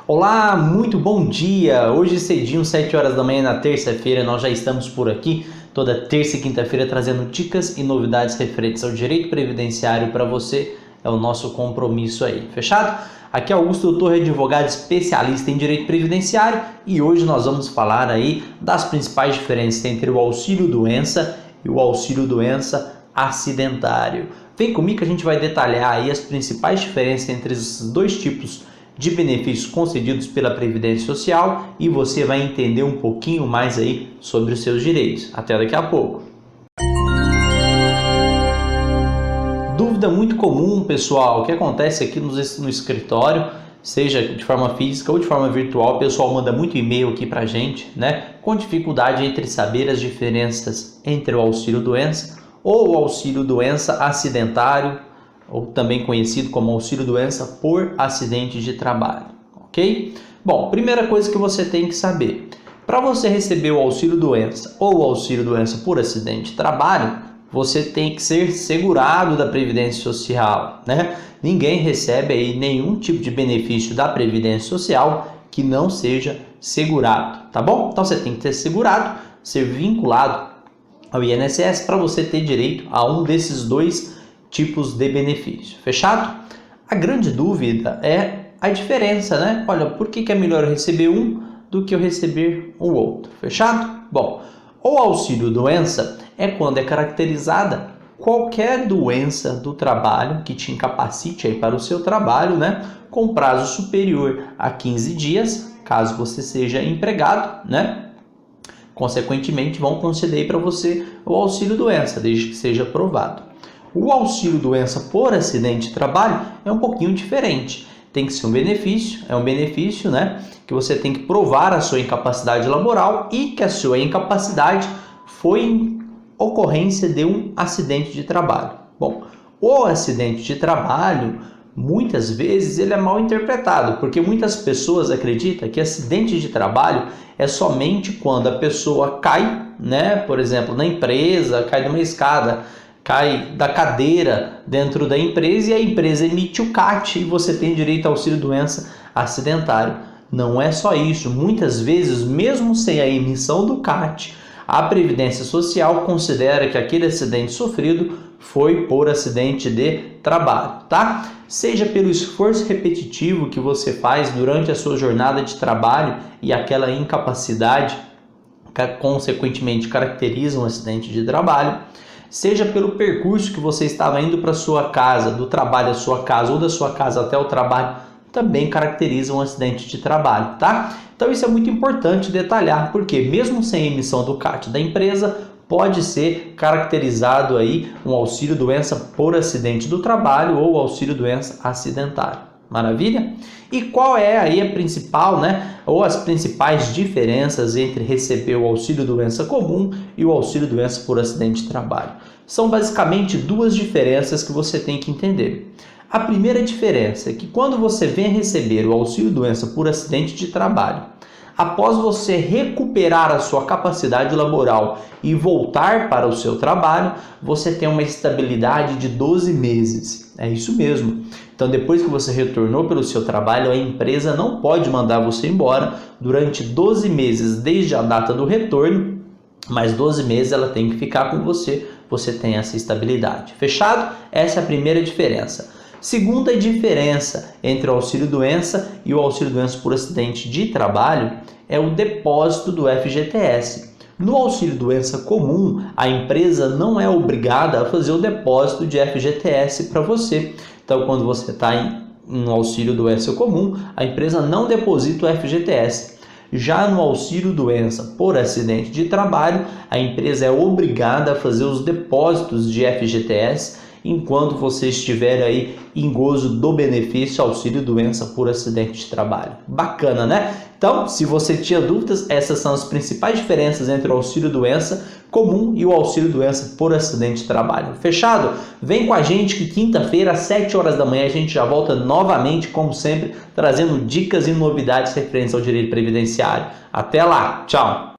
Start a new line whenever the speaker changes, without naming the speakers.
Olá, muito bom dia! Hoje cedinho, 7 horas da manhã na terça-feira, nós já estamos por aqui toda terça e quinta-feira trazendo dicas e novidades referentes ao direito previdenciário para você. É o nosso compromisso aí, fechado? Aqui é Augusto Torre, advogado especialista em direito previdenciário, e hoje nós vamos falar aí das principais diferenças entre o auxílio-doença e o auxílio-doença acidentário. Vem comigo que a gente vai detalhar aí as principais diferenças entre esses dois tipos de benefícios concedidos pela Previdência Social e você vai entender um pouquinho mais aí sobre os seus direitos. Até daqui a pouco. Dúvida muito comum, pessoal, que acontece aqui no escritório, seja de forma física ou de forma virtual, o pessoal manda muito e-mail aqui pra gente, né, com dificuldade entre saber as diferenças entre o auxílio-doença ou o auxílio-doença acidentário, ou também conhecido como auxílio-doença por acidente de trabalho, ok? Bom, primeira coisa que você tem que saber, para você receber o auxílio-doença ou o auxílio-doença por acidente de trabalho, você tem que ser segurado da Previdência Social, né? Ninguém recebe aí nenhum tipo de benefício da Previdência Social que não seja segurado, tá bom? Então você tem que ter segurado, ser vinculado ao INSS para você ter direito a um desses dois tipos de benefício, fechado? A grande dúvida é a diferença, né? Olha, por que é melhor eu receber um do que eu receber o outro, fechado? Bom, o auxílio-doença é quando é caracterizada qualquer doença do trabalho que te incapacite aí para o seu trabalho, né? Com prazo superior a 15 dias, caso você seja empregado, né? Consequentemente, vão conceder para você o auxílio-doença, desde que seja aprovado. O auxílio-doença por acidente de trabalho é um pouquinho diferente. Tem que ser um benefício, né, que você tem que provar a sua incapacidade laboral e que a sua incapacidade foi em ocorrência de um acidente de trabalho. Bom, o acidente de trabalho, muitas vezes, ele é mal interpretado, porque muitas pessoas acreditam que acidente de trabalho é somente quando a pessoa cai, né, por exemplo, na empresa, cai de uma escada, cai da cadeira dentro da empresa e a empresa emite o CAT e você tem direito ao auxílio-doença acidentário. Não é só isso. Muitas vezes, mesmo sem a emissão do CAT, a Previdência Social considera que aquele acidente sofrido foi por acidente de trabalho, tá? Seja pelo esforço repetitivo que você faz durante a sua jornada de trabalho e aquela incapacidade que consequentemente caracteriza um acidente de trabalho, seja pelo percurso que você estava indo para sua casa, do trabalho à sua casa ou da sua casa até o trabalho, também caracteriza um acidente de trabalho, tá? Então isso é muito importante detalhar, porque mesmo sem emissão do CAT da empresa, pode ser caracterizado aí um auxílio-doença por acidente do trabalho ou auxílio-doença acidentário. Maravilha? E qual é aí a principal, né, ou as principais diferenças entre receber o auxílio-doença comum e o auxílio-doença por acidente de trabalho? São basicamente duas diferenças que você tem que entender. A primeira diferença é que quando você vem receber o auxílio-doença por acidente de trabalho, após você recuperar a sua capacidade laboral e voltar para o seu trabalho, você tem uma estabilidade de 12 meses. É isso mesmo. Então, depois que você retornou pelo seu trabalho, a empresa não pode mandar você embora durante 12 meses desde a data do retorno, mas 12 meses ela tem que ficar com você. Você tem essa estabilidade. Fechado? Essa é a primeira diferença. Segunda diferença entre o auxílio-doença e o auxílio-doença por acidente de trabalho é o depósito do FGTS. No auxílio-doença comum, a empresa não é obrigada a fazer o depósito de FGTS para você. Então, quando você está em um auxílio-doença comum, a empresa não deposita o FGTS. Já no auxílio-doença por acidente de trabalho, a empresa é obrigada a fazer os depósitos de FGTS enquanto você estiver aí em gozo do benefício auxílio-doença por acidente de trabalho. Bacana, né? Então, se você tinha dúvidas, essas são as principais diferenças entre o auxílio-doença comum e o auxílio-doença por acidente de trabalho. Fechado? Vem com a gente que quinta-feira, às 7 horas da manhã, a gente já volta novamente, como sempre, trazendo dicas e novidades referentes ao direito previdenciário. Até lá! Tchau!